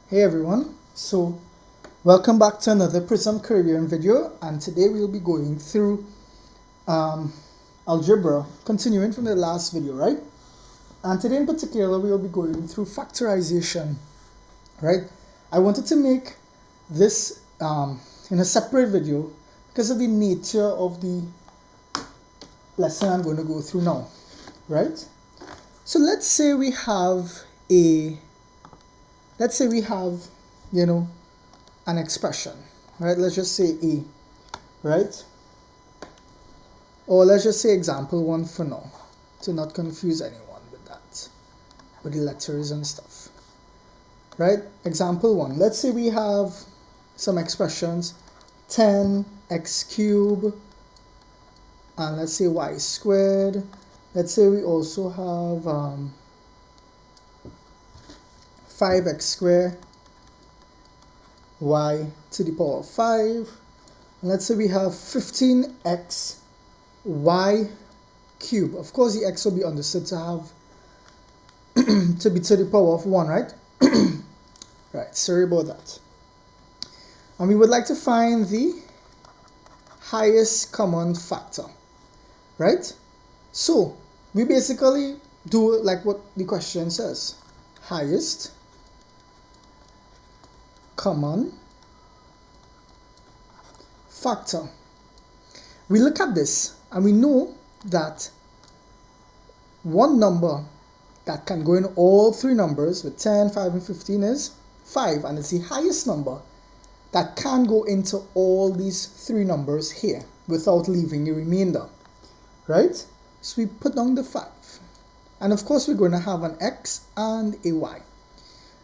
Hey everyone, so welcome back to another Prism Caribbean video, and today we'll be going through algebra, continuing from the last video, right? And today in particular we'll be going through factorization, right? I wanted to make this in a separate video because of the nature of the lesson I'm going to go through now, right? So let's say we have an expression, right? Let's just say a, right? Or let's just say example one for now, to not confuse anyone with that, with the letters and stuff, right? Example one, let's say we have some expressions, 10x cubed, and let's say y squared. Let's say we also have 5x squared, y to the power of 5. And let's say we have 15x y cube. Of course the x will be understood to have to be to the power of 1, right? Right, sorry about that. And we would like to find the highest common factor, right? So we basically do like what the question says, highest common factor. We look at this and we know that one number that can go in all three numbers with 10, 5, and 15 is 5, and it's the highest number that can go into all these three numbers here without leaving a remainder, right? So we put down the 5, and of course we're going to have an x and a y.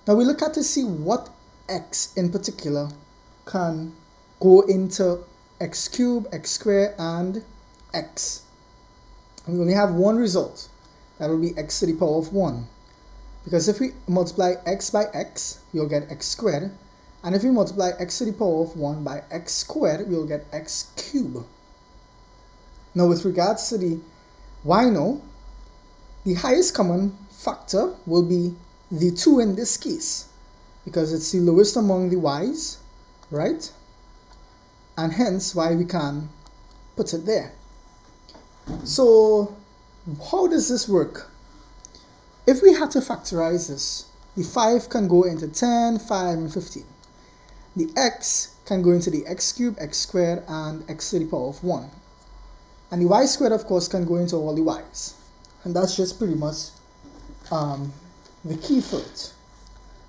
Now we look at to see what x in particular can go into x cubed, x squared, and x. And we only have one result. That will be x to the power of 1. Because if we multiply x by x, we'll get x squared. And if we multiply x to the power of 1 by x squared, we'll get x cubed. Now with regards to the y now, the highest common factor will be the 2 in this case, because it's the lowest among the y's, right? And hence why we can put it there. So how does this work? If we had to factorize this, the 5 can go into 10, 5, and 15. The x can go into the x cubed, x squared, and x to the power of 1. And the y squared, of course, can go into all the y's. And that's just pretty much the key for it.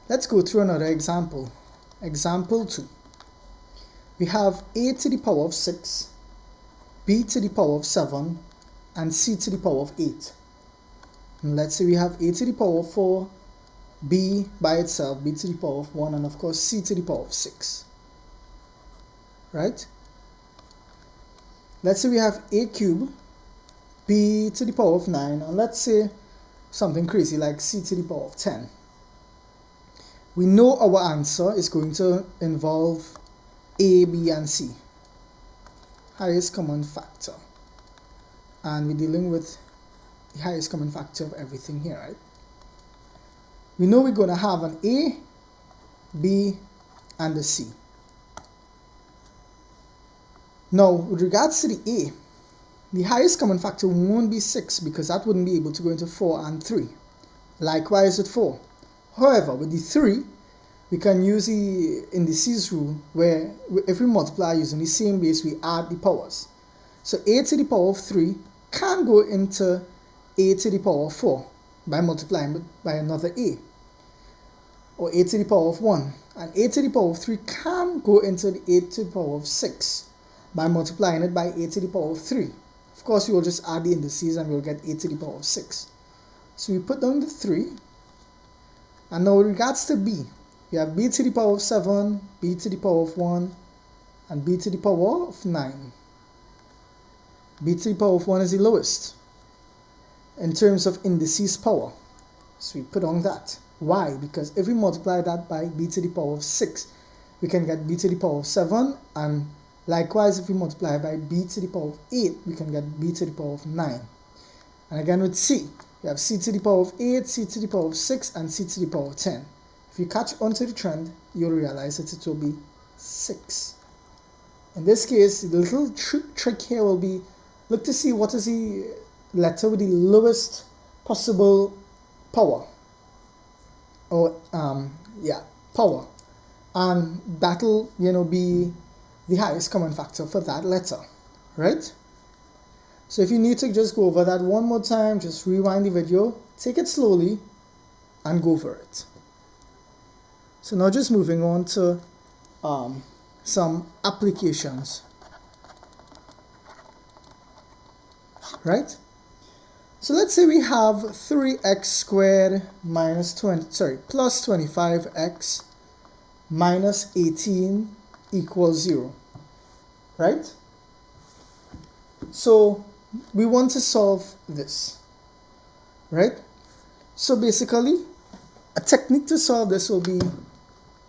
Let's go through another example. Example 2. We have a to the power of 6, b to the power of 7, and c to the power of 8. And let's say we have a to the power of 4, b by itself, b to the power of 1, and of course c to the power of 6. Right? Let's say we have a cubed, b to the power of 9, and let's say something crazy like c to the power of 10. We know our answer is going to involve a, b, and c. Highest common factor. And we're dealing with the highest common factor of everything here, right? We know we're going to have an a, b, and a c. Now, with regards to the a, the highest common factor won't be 6 because that wouldn't be able to go into 4 and 3. Likewise with 4. However, with the 3, we can use the indices rule where if we multiply using the same base, we add the powers. So a to the power of 3 can go into a to the power of 4 by multiplying by another a. Or a to the power of 1. And a to the power of 3 can go into the a to the power of 6 by multiplying it by a to the power of 3. Of course, we will just add the indices and we'll get a to the power of 6. So we put down the 3. And now with regards to b, we have b to the power of 7, b to the power of 1, and b to the power of 9. b to the power of 1 is the lowest in terms of indices power. So we put on that. Why? Because if we multiply that by b to the power of 6, we can get b to the power of 7, and likewise if we multiply by b to the power of 8, we can get b to the power of 9. And again with c, we have c to the power of 8, c to the power of 6, and c to the power of 10. If you catch onto the trend, you'll realize that it will be 6. In this case, the little trick here will be, look to see what is the letter with the lowest possible power, or power, and that'll be the highest common factor for that letter, right? So if you need to just go over that one more time, just rewind the video, take it slowly, and go for it. So now just moving on to some applications, right? So let's say we have 3x squared plus 25x minus 18 equals 0, right? So we want to solve this, right? So basically, a technique to solve this will be,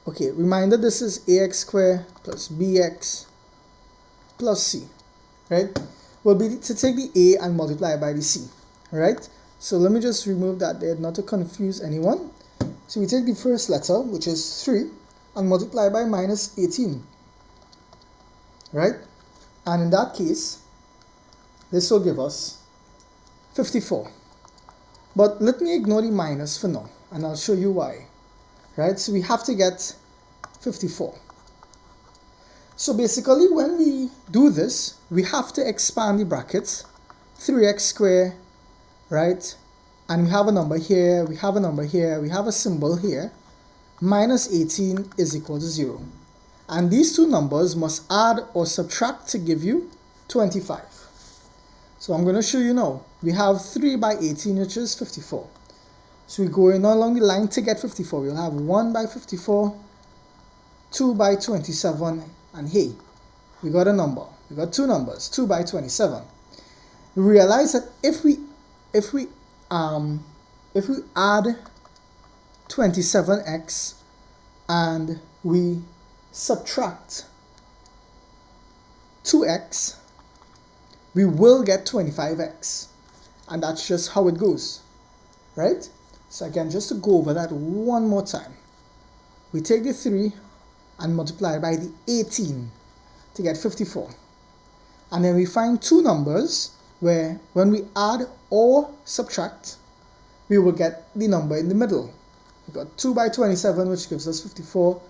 okay, reminder, this is ax squared plus bx plus c, right? Will be to take the a and multiply by the c, right? So let me just remove that there, not to confuse anyone. So we take the first letter, which is 3, and multiply by minus 18, right? And in that case, this will give us 54. But let me ignore the minus for now, and I'll show you why, right? So we have to get 54. So basically, when we do this, we have to expand the brackets, 3x squared, right? And we have a number here, we have a number here, we have a symbol here. Minus 18 is equal to 0. And these two numbers must add or subtract to give you 25. So I'm going to show you now. We have 3 by 18, which is 54. So we go in along the line to get 54. We'll have 1 by 54, 2 by 27, and hey, we got a number. We got two numbers, 2 by 27. We realize that if we add 27x and we subtract 2x, we will get 25x, and that's just how it goes, right? So again, just to go over that one more time, we take the 3 and multiply by the 18 to get 54, and then we find two numbers where when we add or subtract, we will get the number in the middle. We got 2 by 27, which gives us 54,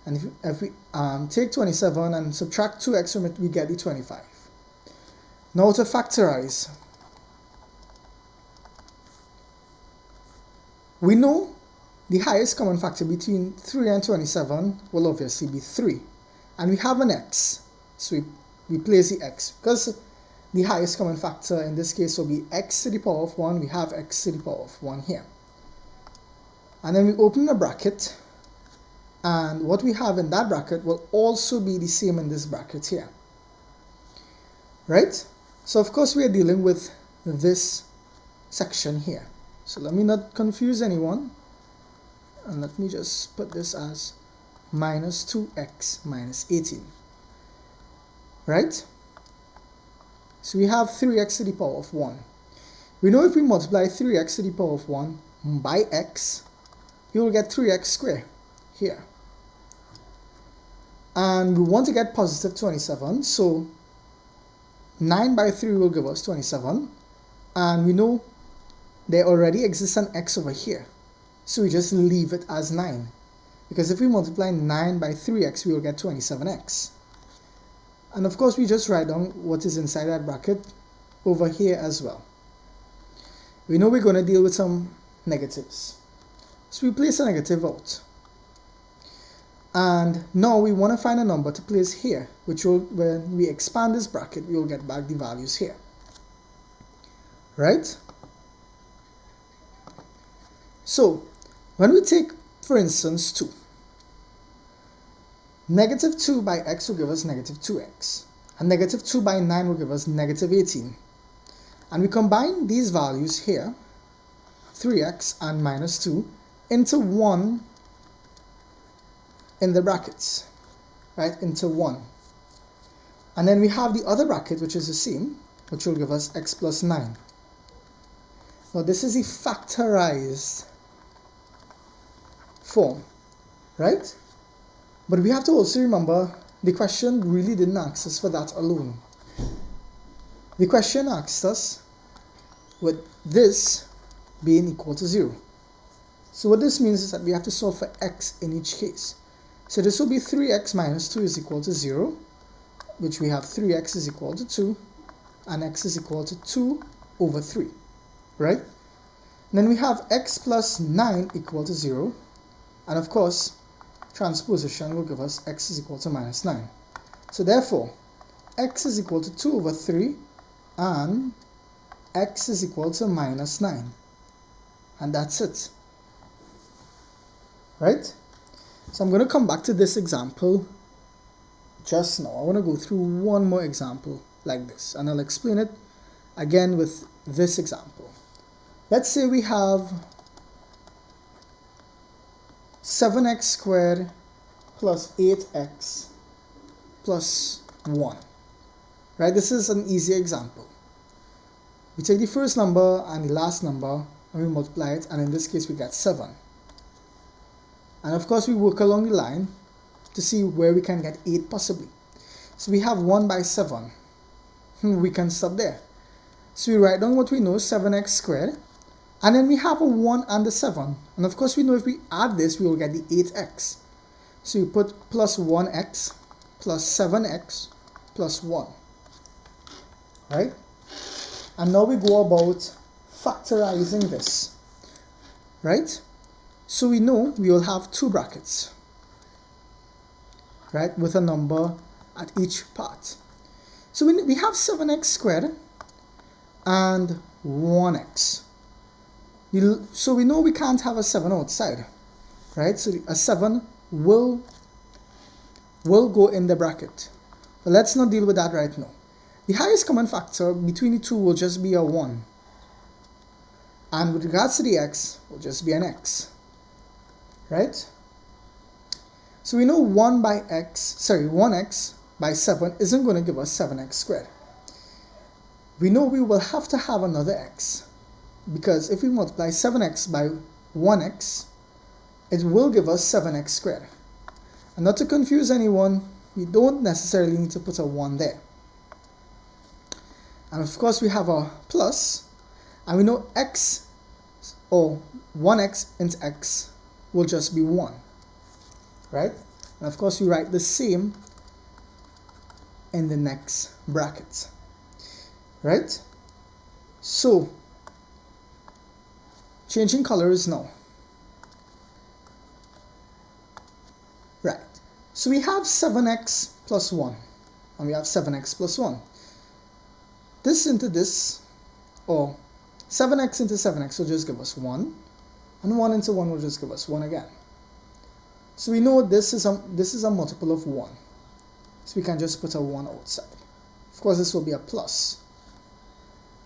and if we take 27 and subtract 2x from it, we get the 25. Now to factorize. We know the highest common factor between 3 and 27 will obviously be 3. And we have an x, so we place the x, because the highest common factor in this case will be x to the power of 1. We have x to the power of 1 here. And then we open the bracket, and what we have in that bracket will also be the same in this bracket here, right? So of course we are dealing with this section here. So let me not confuse anyone, and let me just put this as minus 2x minus 18, right? So we have 3x to the power of 1. We know if we multiply 3x to the power of 1 by x, you will get 3x squared here. And we want to get positive 27, so 9 by 3 will give us 27. And we know there already exists an x over here, so we just leave it as 9. Because if we multiply 9 by 3x, we will get 27x. And of course, we just write down what is inside that bracket over here as well. We know we're going to deal with some negatives, so we place a negative out. And now we want to find a number to place here, which will, when we expand this bracket, we will get back the values here, right? So when we take, for instance, 2, negative 2 by x will give us negative 2x, and negative 2 by 9 will give us negative 18. And we combine these values here, 3x and minus 2, into 1 in the brackets, right, into 1. And then we have the other bracket, which is the same, which will give us x plus 9. Now this is the factorized form. right? But we have to also remember the question really didn't ask us for that alone. The question asked us with this being equal to 0. So what this means is that we have to solve for x in each case. So this will be 3x minus 2 is equal to 0, which we have 3x is equal to 2, and x is equal to 2 over 3, right? And then we have x plus 9 equal to 0, and of course, transposition will give us x is equal to minus 9. So therefore, x is equal to 2 over 3, and x is equal to minus 9. And that's it, right? So I'm going to come back to this example just now. I want to go through one more example like this, and I'll explain it again with this example. Let's say we have 7x squared plus 8x plus 1. Right? This is an easy example. We take the first number and the last number and we multiply it, and in this case we get 7. And of course we work along the line to see where we can get 8 possibly. So we have 1 by 7. We can stop there. So we write down what we know, 7x squared. And then we have a 1 and a 7. And of course we know if we add this, we will get the 8x. So we put plus 1x plus 7x plus 1. Right? And now we go about factorizing this. Right? So we know we will have 2 brackets. Right? With a number at each part. So we have 7x squared and 1x. So we know we can't have a 7 outside, right? So a 7 will go in the bracket. But let's not deal with that right now. The highest common factor between the two will just be a 1. And with regards to the x, will just be an x, right? So we know 1x by 7 isn't going to give us 7x squared. We know we will have to have another x, because if we multiply 7x by 1x, it will give us 7x squared. And not to confuse anyone, we don't necessarily need to put a 1 there. And of course we have a plus, and we know x, or 1x into x, will just be 1, right? And of course we write the same in the next bracket, right? So changing colors now. Right. So we have 7x plus 1. And we have 7x plus 1. This into this, or 7x into 7x will just give us 1. And 1 into 1 will just give us 1 again. So we know this is a multiple of 1. So we can just put a 1 outside. Of course, this will be a plus.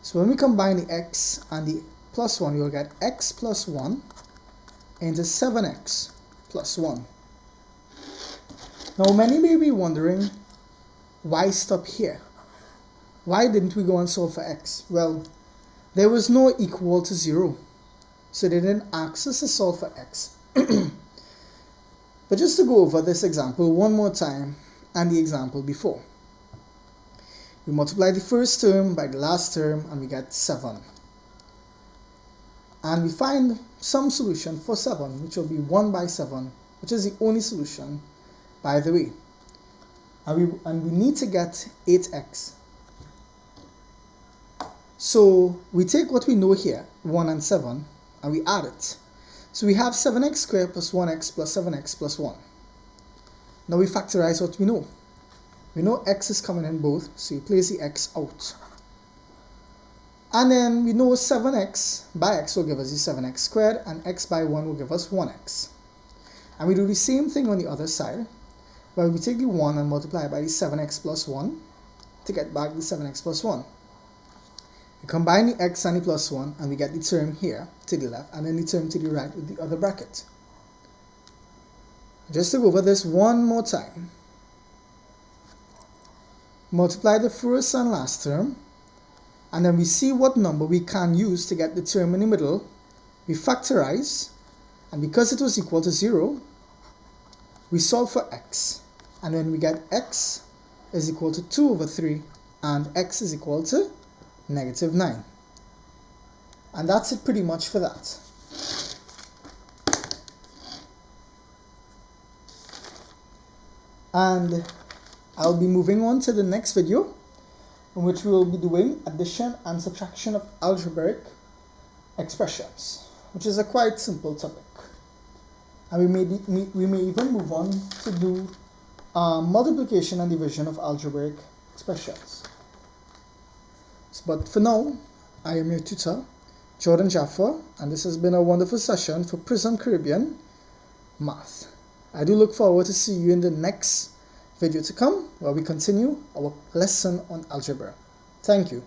So when we combine the x and the plus 1, we will get x plus 1 into 7x plus 1. Now many may be wondering, why stop here? Why didn't we go and solve for x? Well, there was no equal to 0, so they didn't ask us to solve for x. But just to go over this example one more time and the example before. We multiply the first term by the last term and we get 7. And we find some solution for 7, which will be 1 by 7, which is the only solution, by the way. And we need to get 8x. So we take what we know here, 1 and 7, and we add it. So we have 7x squared plus 1x plus 7x plus 1. Now we factorize what we know. We know x is coming in both, so we place the x out. And then we know 7x by x will give us the 7x squared, and x by 1 will give us 1x. And we do the same thing on the other side, where we take the 1 and multiply by the 7x plus 1 to get back the 7x plus 1. We combine the x and the plus 1, and we get the term here to the left, and then the term to the right with the other bracket. Just to go over this one more time. Multiply the first and last term, and then we see what number we can use to get the term in the middle. We factorize, and because it was equal to 0, we solve for x, and then we get x is equal to 2 over 3 and x is equal to -9. And that's it pretty much for that. And I'll be moving on to the next video, in which we will be doing addition and subtraction of algebraic expressions, which is a quite simple topic. And we may even move on to do multiplication and division of algebraic expressions. But for now, I am your tutor, Jordan Jaffa, and this has been a wonderful session for Prism Caribbean Math. I do look forward to see you in the next video to come, where we continue our lesson on algebra. Thank you.